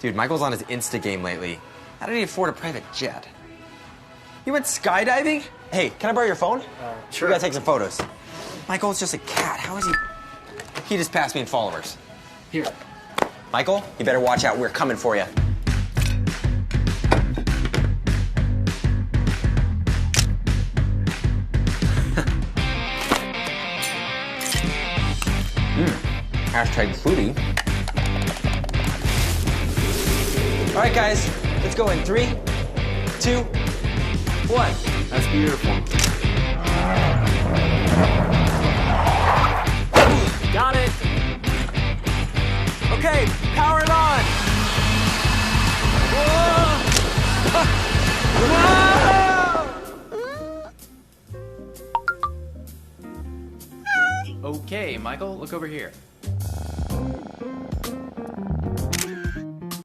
Dude, Michael's on his Insta game lately. How did he afford a private jet? You went skydiving? Hey, can I borrow your phone? Sure. We gotta take some photos. Michael's just a cat. How is he? He just passed me in followers. Here. Michael, you better watch out. We're coming for you. Hashtag foodie. All right, guys, let's go in 3, 2, 1. That's beautiful. Got it. Okay, power it on. Okay, Michael, look over here.